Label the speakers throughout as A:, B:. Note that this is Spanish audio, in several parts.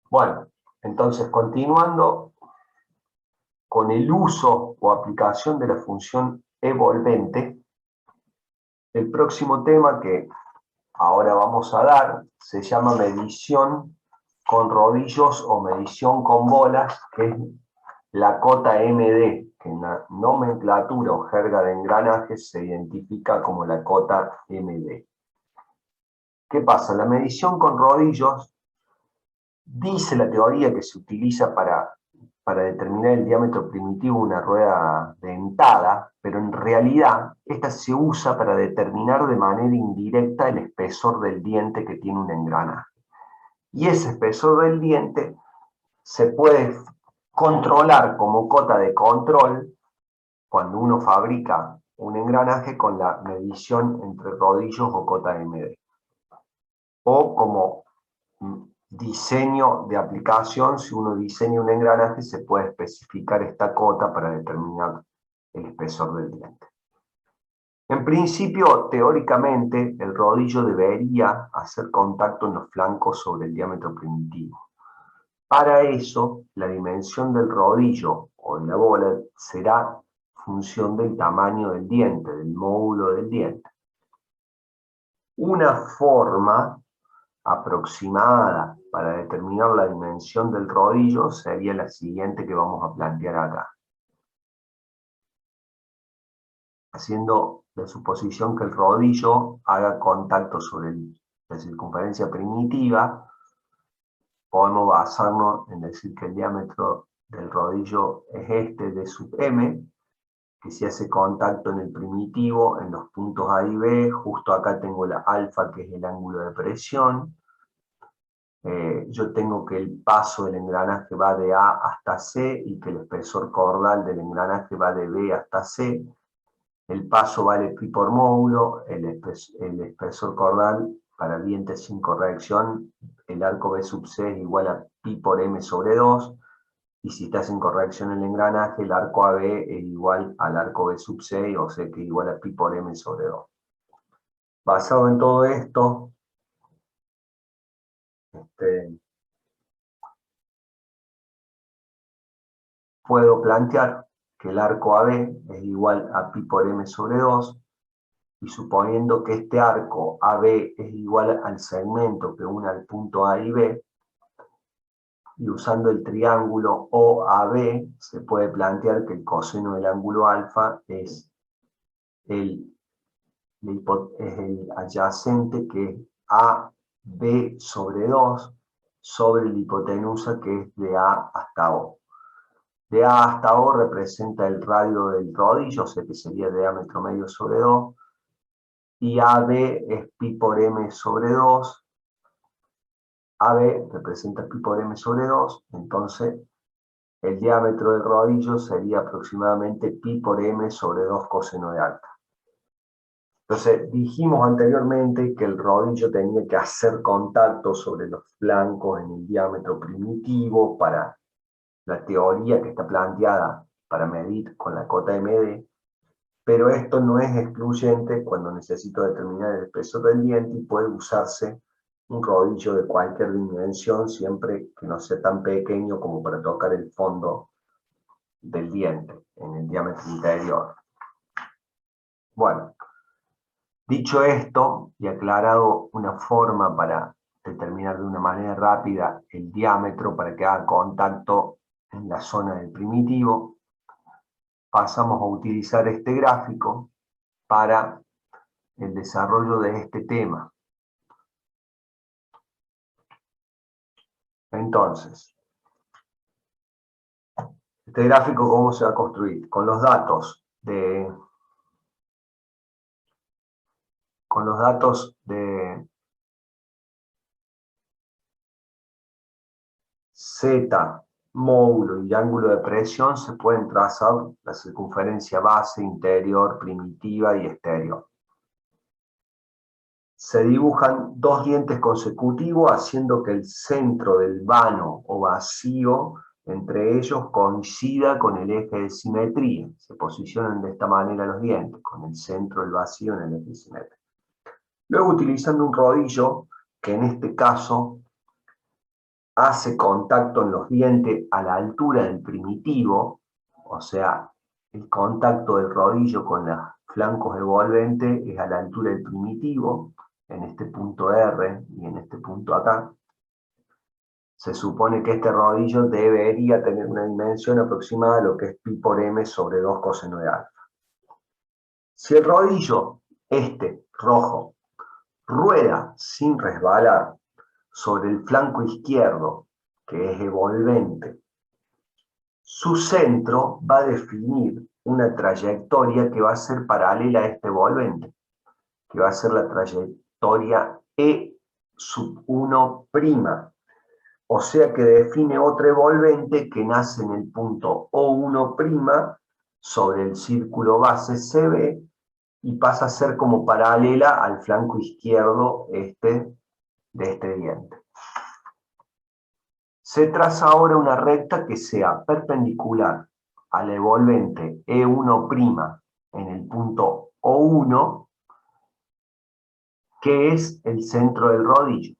A: Bueno, entonces continuando con el uso o aplicación de la función evolvente, el próximo tema que ahora vamos a dar se llama medición con rodillos o medición con bolas, que es la cota MD, que en la nomenclatura o jerga de engranajes se identifica como la cota MD. ¿Qué pasa? La medición con rodillos dice la teoría que se utiliza para determinar el diámetro primitivo de una rueda dentada, pero en realidad esta se usa para determinar de manera indirecta el espesor del diente que tiene un engranaje. Y ese espesor del diente se puede controlar como cota de control cuando uno fabrica un engranaje con la medición entre rodillos o cota MD. O como diseño de aplicación, si uno diseña un engranaje, se puede especificar esta cota para determinar el espesor del diente. En principio, teóricamente, el rodillo debería hacer contacto en los flancos sobre el diámetro primitivo. Para eso, la dimensión del rodillo o de la bola será función del tamaño del diente, del módulo del diente. Una forma aproximada para determinar la dimensión del rodillo sería la siguiente que vamos a plantear acá. Haciendo la suposición que el rodillo haga contacto sobre la circunferencia primitiva, podemos basarnos en decir que el diámetro del rodillo es este de sub m, que si hace contacto en el primitivo, en los puntos A y B, justo acá tengo la alfa, que es el ángulo de presión. Yo tengo que el paso del engranaje va de A hasta C y que el espesor cordal del engranaje va de B hasta C. El paso vale pi por módulo, el espesor cordal para dientes sin corrección, el arco B sub C es igual a pi por m sobre 2, y si estás en corrección el engranaje, el arco AB es igual al arco B sub C, o sea que es igual a pi por m sobre 2. Basado en todo esto, puedo plantear que el arco AB es igual a pi por m sobre 2, y suponiendo que este arco AB es igual al segmento que une al punto A y B, y usando el triángulo OAB, se puede plantear que el coseno del ángulo alfa es el adyacente, que es AB sobre 2 sobre la hipotenusa, que es de A hasta O. De A hasta O representa el radio del rodillo, o sea que sería diámetro medio sobre 2, y AB es pi por m sobre 2. AB representa pi por m sobre 2, entonces el diámetro del rodillo sería aproximadamente pi por m sobre 2 coseno de alfa. Entonces, dijimos anteriormente que el rodillo tenía que hacer contacto sobre los flancos en el diámetro primitivo para la teoría que está planteada para medir con la cota MD, pero esto no es excluyente cuando necesito determinar el espesor del diente, y puede usarse un rodillo de cualquier dimensión siempre que no sea tan pequeño como para tocar el fondo del diente en el diámetro interior. Bueno, dicho esto y aclarado una forma para determinar de una manera rápida el diámetro para que haga contacto en la zona del primitivo, pasamos a utilizar este gráfico para el desarrollo de este tema. Entonces, este gráfico, ¿cómo se va a construir? Con los datos de Z, módulo y ángulo de presión, se pueden trazar la circunferencia base, interior, primitiva y exterior. Se dibujan dos dientes consecutivos, haciendo que el centro del vano o vacío entre ellos coincida con el eje de simetría. Se posicionan de esta manera los dientes, con el centro del vacío en el eje de simetría. Luego, utilizando un rodillo, que en este caso hace contacto en los dientes a la altura del primitivo, o sea, el contacto del rodillo con los flancos envolventes es a la altura del primitivo, en este punto R y en este punto acá. Se supone que este rodillo debería tener una dimensión aproximada de lo que es pi por m sobre 2 coseno de alfa. Si el rodillo, este rojo, rueda sin resbalar sobre el flanco izquierdo, que es evolvente, su centro va a definir una trayectoria que va a ser paralela a este evolvente, que va a ser la trayectoria E sub 1', o sea que define otro evolvente que nace en el punto O1' sobre el círculo base CB y pasa a ser como paralela al flanco izquierdo de este diente. Se traza ahora una recta que sea perpendicular al evolvente E1' en el punto O1, que es el centro del rodillo.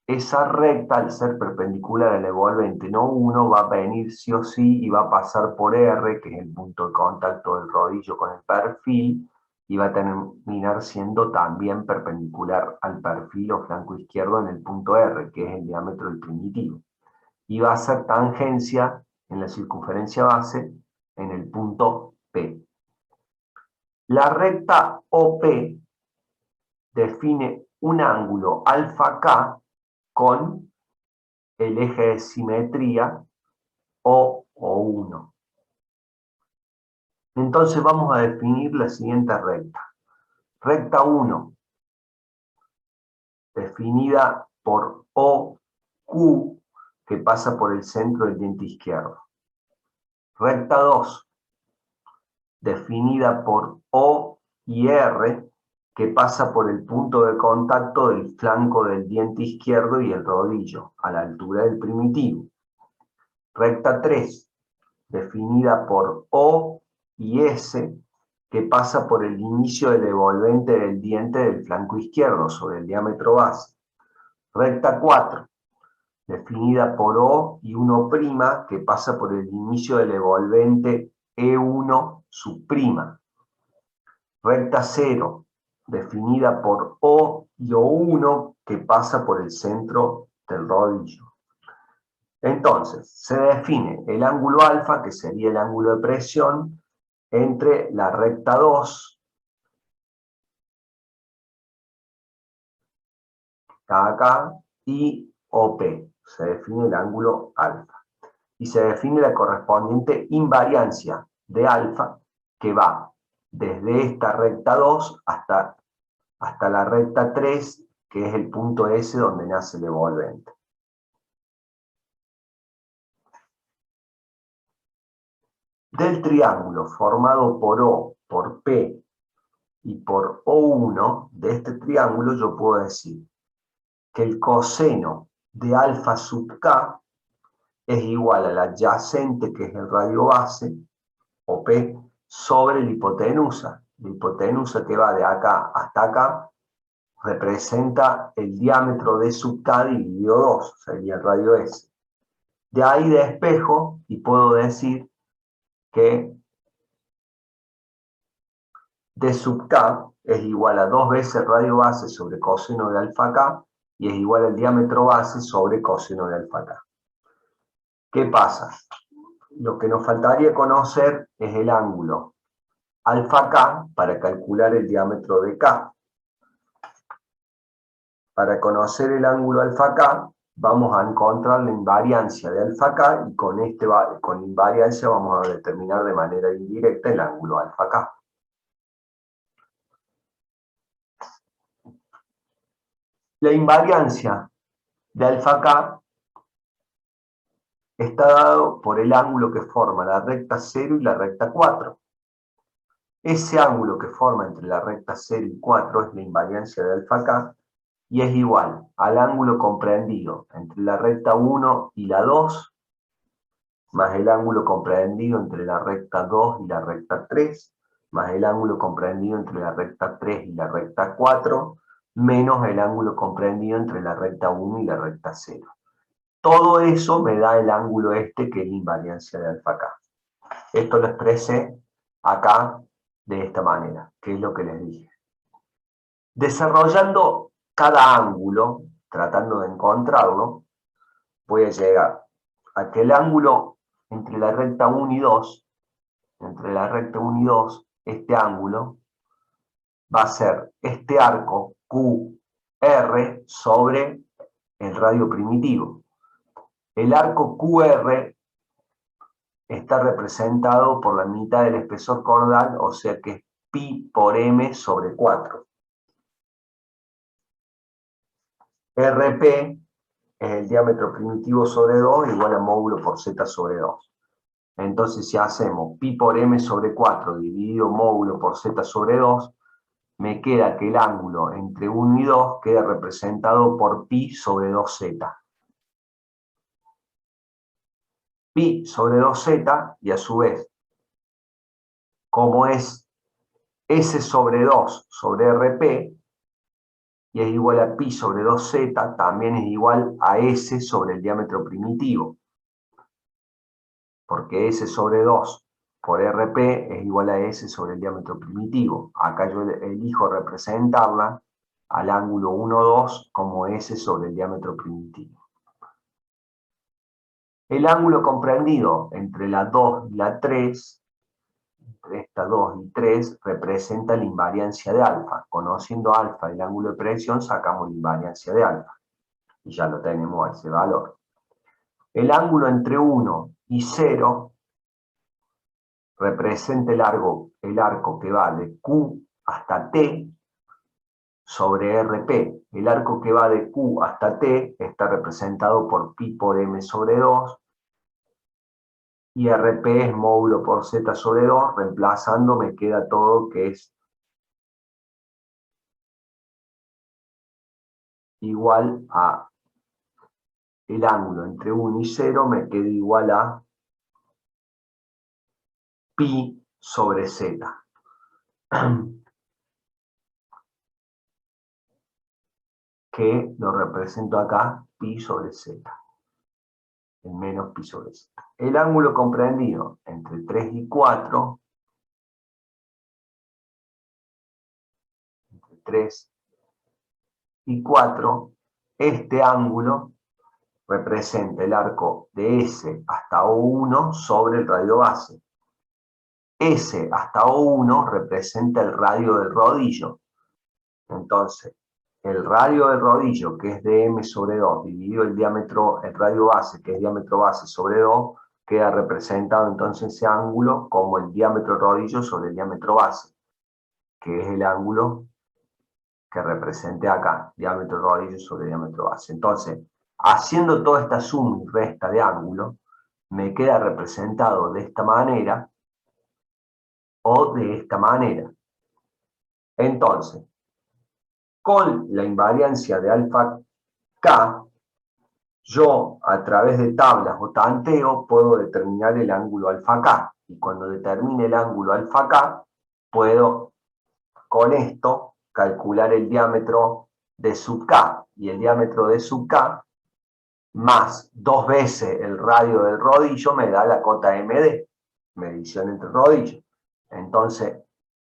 A: Esa recta, al ser perpendicular al evolvente no 1, va a venir sí o sí y va a pasar por R, que es el punto de contacto del rodillo con el perfil, y va a terminar siendo también perpendicular al perfil o flanco izquierdo en el punto R, que es el diámetro del primitivo. Y va a ser tangencia en la circunferencia base en el punto P. La recta OP define un ángulo alfa K con el eje de simetría O1. Entonces vamos a definir la siguiente recta. Recta 1, definida por OQ, que pasa por el centro del diente izquierdo. Recta 2, definida por O y R, que pasa por el punto de contacto del flanco del diente izquierdo y el rodillo, a la altura del primitivo. Recta 3, definida por O y S, que pasa por el inicio del evolvente del diente del flanco izquierdo sobre el diámetro base. Recta 4, definida por O y 1', que pasa por el inicio del evolvente E1 sub'. Recta 0, definida por O y O1, que pasa por el centro del rodillo. Entonces, se define el ángulo alfa, que sería el ángulo de presión, entre la recta 2, acá, y OP. Se define el ángulo alfa. Y se define la correspondiente invariancia de alfa, que va desde esta recta 2 hasta la recta 3, que es el punto S donde nace el evolvente. Del triángulo formado por O, por P y por O1, de este triángulo yo puedo decir que el coseno de alfa sub K es igual a la adyacente, que es el radio base, o P, sobre la hipotenusa. La hipotenusa que va de acá hasta acá representa el diámetro de sub K dividido 2, sería el radio S. De ahí despejo y puedo decir que D sub K es igual a 2 veces radio base sobre coseno de alfa K y es igual al diámetro base sobre coseno de alfa K. ¿Qué pasa? Lo que nos faltaría conocer es el ángulo alfa K para calcular el diámetro de K. Para conocer el ángulo alfa K, vamos a encontrar la invariancia de alfa K y con invariancia vamos a determinar de manera indirecta el ángulo alfa K. La invariancia de alfa K está dado por el ángulo que forma la recta 0 y la recta 4. Ese ángulo que forma entre la recta 0 y 4 es la invariancia de alfa K y es igual al ángulo comprendido entre la recta 1 y la 2, más el ángulo comprendido entre la recta 2 y la recta 3, más el ángulo comprendido entre la recta 3 y la recta 4, menos el ángulo comprendido entre la recta 1 y la recta 0. Todo eso me da el ángulo este, que es la invariancia de alfa K. Esto lo expresé acá de esta manera, que es lo que les dije. Desarrollando cada ángulo, tratando de encontrarlo, voy a llegar a que el ángulo entre la recta 1 y 2, este ángulo va a ser este arco QR sobre el radio primitivo. El arco QR está representado por la mitad del espesor cordal, o sea que es pi por m sobre 4. RP es el diámetro primitivo sobre 2 igual a módulo por z sobre 2. Entonces, si hacemos pi por m sobre 4 dividido módulo por z sobre 2, me queda que el ángulo entre 1 y 2 queda representado por pi sobre 2z. Pi sobre 2z, y a su vez, como es S sobre 2 sobre RP, y es igual a pi sobre 2z, también es igual a S sobre el diámetro primitivo. Porque S sobre 2 por RP es igual a S sobre el diámetro primitivo. Acá yo elijo representarla al ángulo 1, 2 como S sobre el diámetro primitivo. El ángulo comprendido entre la 2 y la 3, entre esta 2 y 3, representa la invariancia de alfa. Conociendo alfa y el ángulo de presión, sacamos la invariancia de alfa. Y ya lo tenemos a ese valor. El ángulo entre 1 y 0 representa el arco que va de Q hasta T sobre RP. El arco que va de Q hasta T está representado por pi por m sobre 2, y RP es módulo por z sobre 2, reemplazando me queda todo que es igual a el ángulo entre 1 y 0, me queda igual a pi sobre z. Que lo represento acá, pi sobre z. El menos pi sobre z. El ángulo comprendido entre 3 y 4, entre 3 y 4, este ángulo representa el arco de S hasta O1 sobre el radio base. S hasta O1 representa el radio del rodillo. Entonces, el radio del rodillo, que es de m sobre 2, dividido el diámetro, el radio base, que es diámetro base sobre 2, queda representado entonces ese ángulo como el diámetro del rodillo sobre el diámetro base, que es el ángulo que represente acá, diámetro del rodillo sobre diámetro base. Entonces, haciendo toda esta suma y resta de ángulos, me queda representado de esta manera o de esta manera. Entonces, con la invariancia de alfa K, yo a través de tablas o tanteo puedo determinar el ángulo alfa K. Y cuando determine el ángulo alfa K, puedo con esto calcular el diámetro de sub K. Y el diámetro de sub K más 2 veces el radio del rodillo me da la cota MD, medición entre rodillos. Entonces,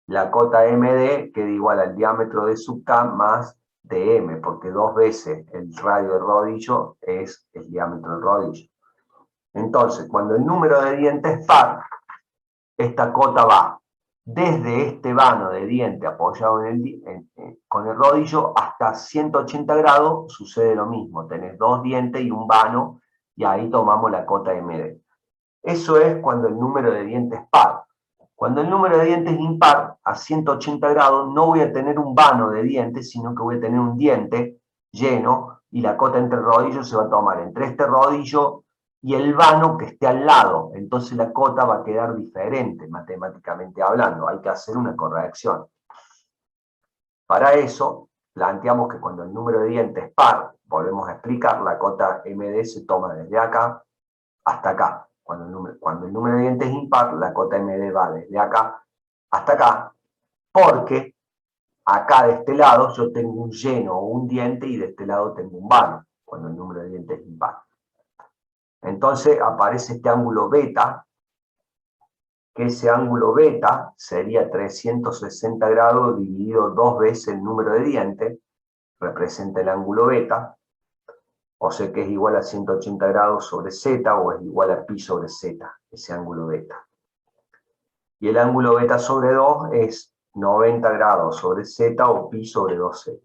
A: la cota MD queda igual al diámetro de sub K más de M, porque 2 veces el radio del rodillo es el diámetro del rodillo. Entonces, cuando el número de dientes es par, esta cota va desde este vano de diente apoyado con el rodillo hasta 180 grados, sucede lo mismo. Tenés 2 dientes y un vano, y ahí tomamos la cota MD. Eso es cuando el número de dientes es par. Cuando el número de dientes es impar, a 180 grados, no voy a tener un vano de dientes, sino que voy a tener un diente lleno, y la cota entre rodillos se va a tomar entre este rodillo y el vano que esté al lado. Entonces la cota va a quedar diferente, matemáticamente hablando. Hay que hacer una corrección. Para eso, planteamos que cuando el número de dientes es par, volvemos a explicar, la cota MD se toma desde acá hasta acá. Cuando el número de dientes es impar, la cota MD va desde acá hasta acá, porque acá de este lado yo tengo un lleno o un diente y de este lado tengo un vano, cuando el número de dientes es impar. Entonces aparece este ángulo beta, que ese ángulo beta sería 360 grados dividido 2 veces el número de dientes, representa el ángulo beta, o sea que es igual a 180 grados sobre z, o es igual a pi sobre z, ese ángulo beta. Y el ángulo beta sobre 2 es 90 grados sobre z o pi sobre 2z.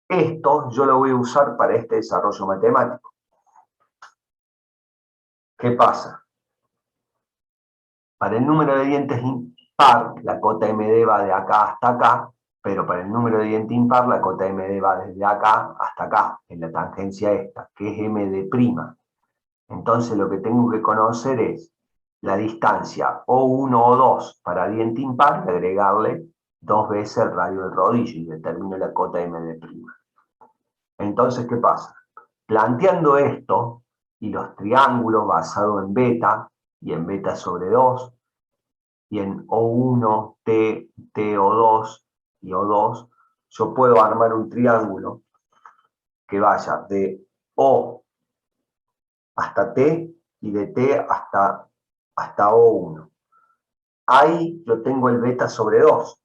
A: Esto yo lo voy a usar para este desarrollo matemático. ¿Qué pasa? Para el número de dientes impar, la cota MD va de acá hasta acá, pero para el número de diente impar, la cota MD va desde acá hasta acá, en la tangencia esta, que es MD'. Entonces lo que tengo que conocer es la distancia O1 o 2 para diente impar y agregarle 2 veces el radio del rodillo y determino la cota MD'. Entonces, ¿qué pasa? Planteando esto y los triángulos basados en beta y en beta sobre 2 y en O1, T, TO2 y O2, yo puedo armar un triángulo que vaya de O hasta T y de T hasta O1. Ahí yo tengo el beta sobre 2.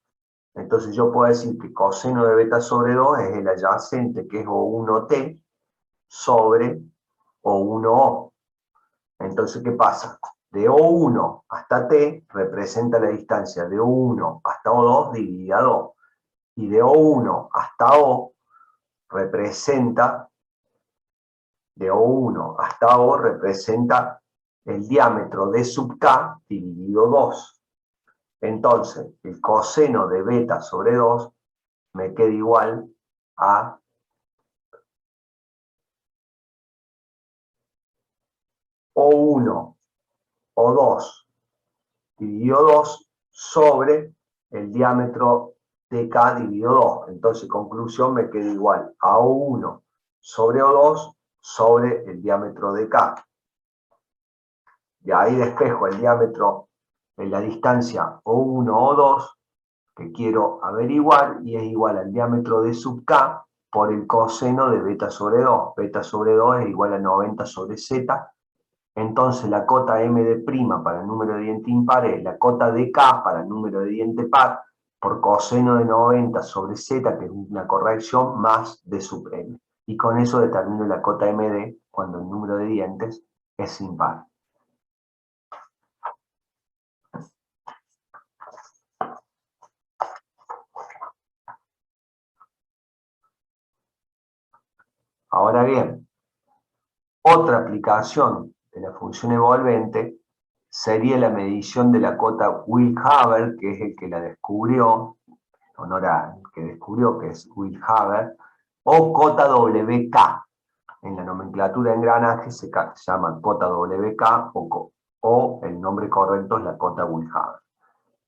A: Entonces yo puedo decir que coseno de beta sobre 2 es el adyacente, que es O1T, sobre O1O. Entonces, ¿qué pasa? De O1 hasta T representa la distancia de O1 hasta O2 dividida 2. Y de O1 hasta O representa, de O1 hasta O representa el diámetro de sub K dividido 2. Entonces, el coseno de beta sobre 2 me queda igual a O1 o 2 dividido 2 sobre el diámetro de K dividido 2. Entonces, conclusión, me queda igual a O1 sobre O2 sobre el diámetro de K. Y ahí despejo el diámetro en la distancia O1 o 2 que quiero averiguar y es igual al diámetro de sub K por el coseno de beta sobre 2. Beta sobre 2 es igual a 90 sobre Z. Entonces la cota MD' para el número de diente impar es la cota de K para el número de diente par por coseno de 90 sobre Z, que es una corrección, más de sub M. Y con eso determino la cota MD cuando el número de dientes es impar. Ahora bien, otra aplicación de la función evolvente sería la medición de la cota Will-Haber, que es el que la descubrió, en honor al que descubrió, que es Will-Haber, o cota WK. En la nomenclatura de engranaje se llama cota WK o el nombre correcto es la cota Will-Haber.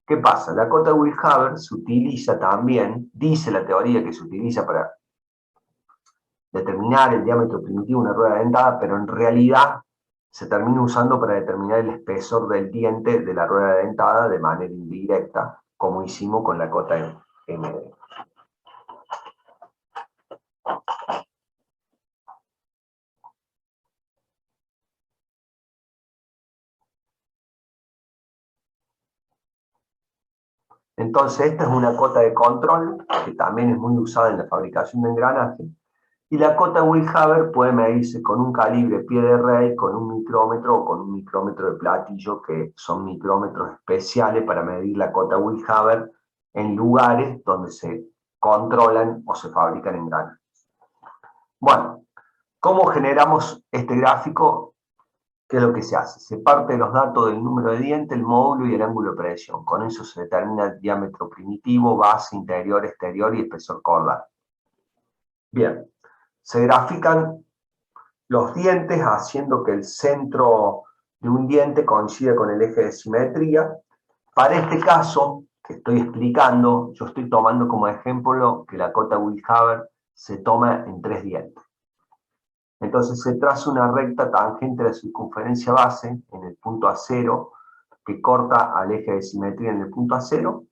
A: ¿Qué pasa? La cota Will-Haber se utiliza también, dice la teoría que se utiliza para determinar el diámetro primitivo de una rueda dentada, pero en realidad se termina usando para determinar el espesor del diente de la rueda dentada de manera indirecta, como hicimos con la cota MD. Entonces, esta es una cota de control que también es muy usada en la fabricación de engranajes. Y la cota Will-Haber puede medirse con un calibre pie de rey, con un micrómetro o con un micrómetro de platillo, que son micrómetros especiales para medir la cota Will-Haber en lugares donde se controlan o se fabrican engranajes. Bueno, ¿cómo generamos este gráfico? ¿Qué es lo que se hace? Se parte de los datos del número de dientes, el módulo y el ángulo de presión. Con eso se determina el diámetro primitivo, base, interior, exterior y espesor cordal. Bien, se grafican los dientes haciendo que el centro de un diente coincida con el eje de simetría. Para este caso que estoy explicando, yo estoy tomando como ejemplo que la cota Will-Haber se toma en 3 dientes. Entonces se traza una recta tangente a la circunferencia base en el punto A0, que corta al eje de simetría en el punto A0.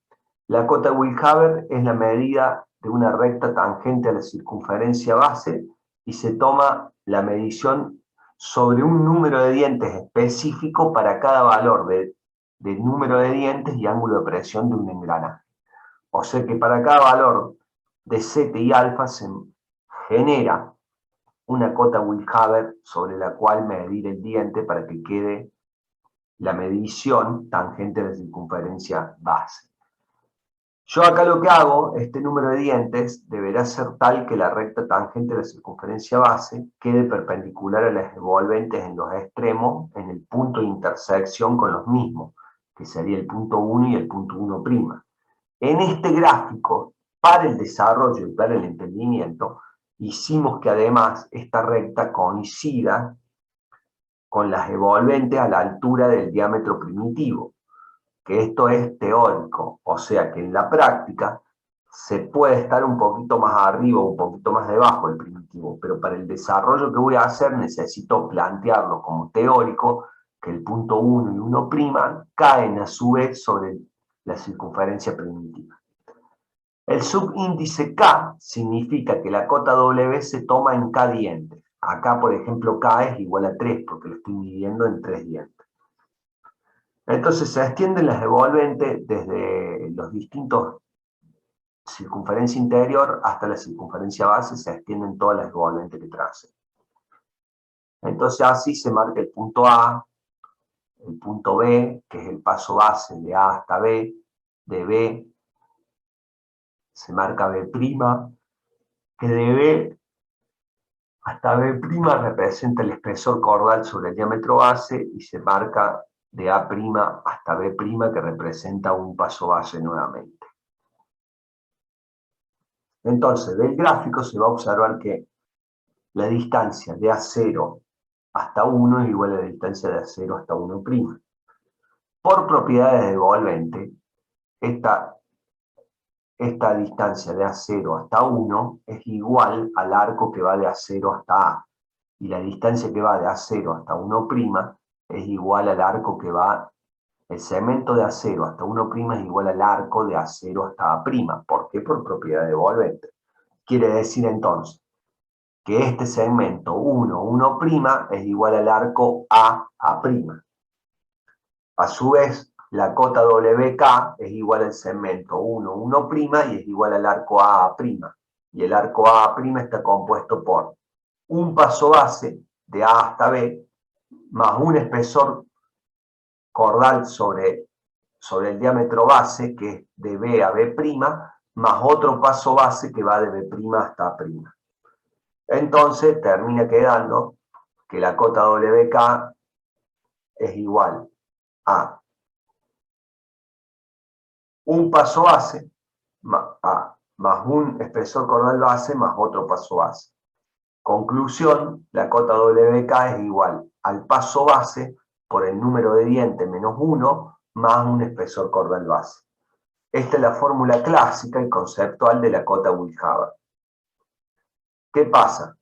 A: La cota Will-Haber es la medida de una recta tangente a la circunferencia base y se toma la medición sobre un número de dientes específico para cada valor del número de dientes y ángulo de presión de un engranaje. O sea que para cada valor de zeta y alfa se genera una cota Willhaber sobre la cual medir el diente para que quede la medición tangente de la circunferencia base. Yo acá lo que hago, este número de dientes deberá ser tal que la recta tangente de la circunferencia base quede perpendicular a las envolventes en los extremos en el punto de intersección con los mismos, que sería el punto 1 y el punto 1'. En este gráfico, para el desarrollo y para el entendimiento, hicimos que además esta recta coincida con las envolventes a la altura del diámetro primitivo, que esto es teórico, o sea que en la práctica se puede estar un poquito más arriba o un poquito más debajo del primitivo, pero para el desarrollo que voy a hacer necesito plantearlo como teórico, que el punto 1 y 1' caen a su vez sobre la circunferencia primitiva. El subíndice K significa que la cota W se toma en K dientes. Acá, por ejemplo, K es igual a 3, porque lo estoy midiendo en 3 dientes. Entonces se extienden las envolventes desde los distintos circunferencia interior hasta la circunferencia base, se extienden todas las envolventes que tracen. Entonces así se marca el punto A, el punto B, que es el paso base de A hasta B, de B se marca B', que de B hasta B' representa el espesor cordal sobre el diámetro base y se marca de A' hasta B', que representa un paso base nuevamente. Entonces, del gráfico se va a observar que la distancia de A0 hasta 1 es igual a la distancia de A0 hasta 1'. Por propiedades de envolvente, esta distancia de A0 hasta 1 es igual al arco que va de A0 hasta A. Y la distancia que va de A0 hasta 1' es igual al arco que va, el segmento de A0 hasta 1' es igual al arco de A0 hasta A'. ¿Por qué? Por propiedad de envolvente. Quiere decir entonces que este segmento 1', es igual al arco A'. A su vez, la cota WK es igual al segmento 1', y es igual al arco A'. Y el arco A' está compuesto por un paso base de A hasta B, más un espesor cordal sobre el diámetro base, que es de B a B', más otro paso base que va de B' hasta A'. Entonces termina quedando que la cota WK es igual a un paso base más un espesor cordal base más otro paso base. Conclusión, la cota WK es igual al paso base por el número de dientes menos 1 más un espesor cordal base. Esta es la fórmula clásica y conceptual de la cota Willhaber. ¿Qué pasa?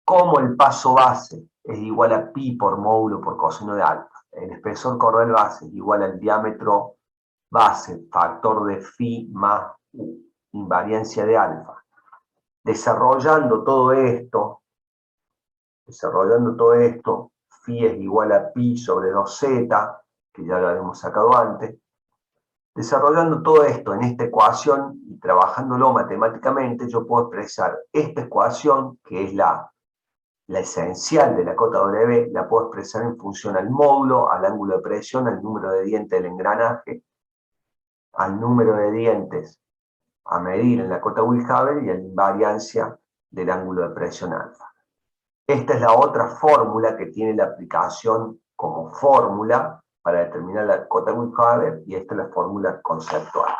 A: Como el paso base es igual a pi por módulo por coseno de alfa, el espesor cordal base es igual al diámetro base, factor de phi más invariancia de alfa. Desarrollando todo esto, phi es igual a pi sobre 2z, que ya lo habíamos sacado antes. Desarrollando todo esto en esta ecuación y trabajándolo matemáticamente, yo puedo expresar esta ecuación, que es la esencial de la cota W, la puedo expresar en función al módulo, al ángulo de presión, al número de dientes del engranaje, al número de dientes a medir en la cota Willhaber y a la invariancia del ángulo de presión alfa. Esta es la otra fórmula que tiene la aplicación como fórmula para determinar la cota Willhaber, y esta es la fórmula conceptual.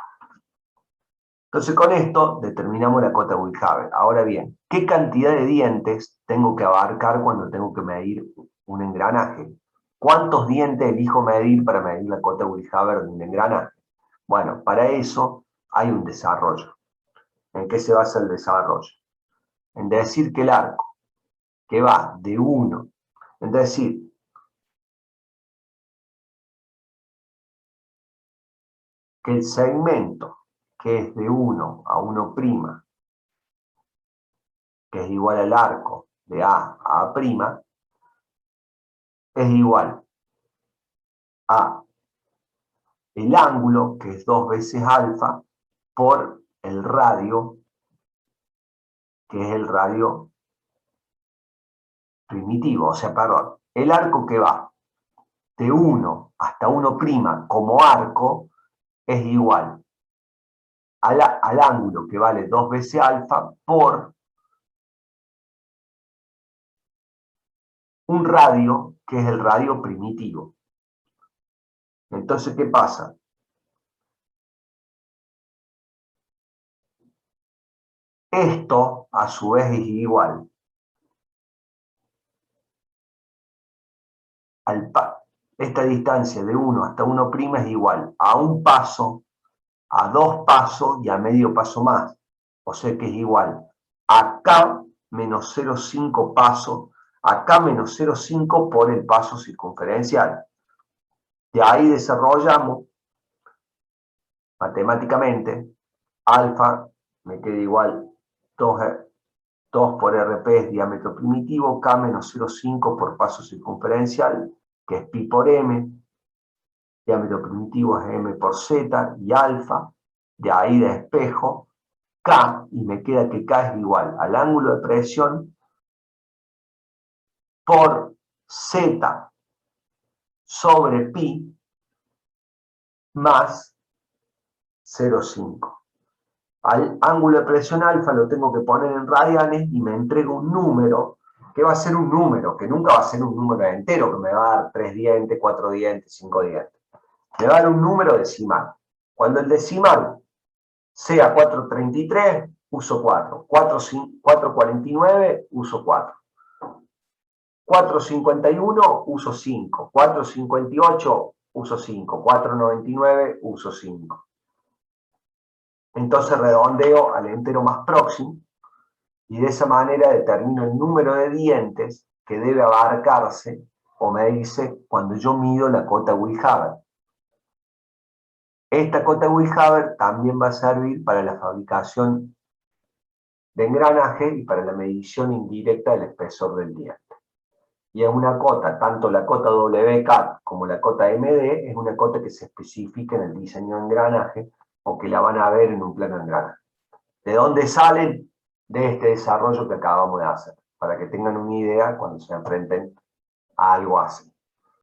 A: Entonces con esto determinamos la cota Willhaber. Ahora bien, ¿qué cantidad de dientes tengo que abarcar cuando tengo que medir un engranaje? ¿Cuántos dientes elijo medir para medir la cota Willhaber de un engranaje? Bueno, para eso hay un desarrollo. ¿En qué se basa el desarrollo? En decir que el arco que va de 1, es decir, que el segmento que es de 1 a 1', que es igual al arco de A a A', es igual a el ángulo, que es 2 veces alfa, por el radio, que es el radio primitivo, o sea, perdón, el arco que va de 1 hasta 1' como arco es igual al ángulo que vale 2 veces alfa por un radio que es el radio primitivo. Entonces, ¿qué pasa? Esto, a su vez, es igual esta distancia de 1 hasta 1' es igual a un paso, a 2 pasos y a medio paso más. O sea que es igual a K menos 0,5 pasos, a K menos 0,5 por el paso circunferencial. De ahí desarrollamos matemáticamente alfa me queda igual 2 por RP es diámetro primitivo, K menos 0,5 por paso circunferencial, que es pi por m, diámetro primitivo es m por z, y alfa, de ahí despejo, K, y me queda que K es igual al ángulo de presión por Z sobre pi más 0,5. Al ángulo de presión alfa lo tengo que poner en radianes y me entrega un número, que va a ser un número, que nunca va a ser un número entero, que me va a dar 3 dientes, 4 dientes, 5 dientes. Me va a dar un número decimal. Cuando el decimal sea 433, uso 4. 449, uso 4. 451, uso 5. 458, uso 5. 499, uso 5. Entonces redondeo al entero más próximo y de esa manera determino el número de dientes que debe abarcarse o medirse cuando yo mido la cota Will-Haber. Esta cota Will-Haber también va a servir para la fabricación de engranaje y para la medición indirecta del espesor del diente. Y es una cota, tanto la cota WCAT como la cota MD, es una cota que se especifica en el diseño de engranaje o que la van a ver en un plano de engranaje. ¿De dónde salen? De este desarrollo que acabamos de hacer, para que tengan una idea cuando se enfrenten a algo así.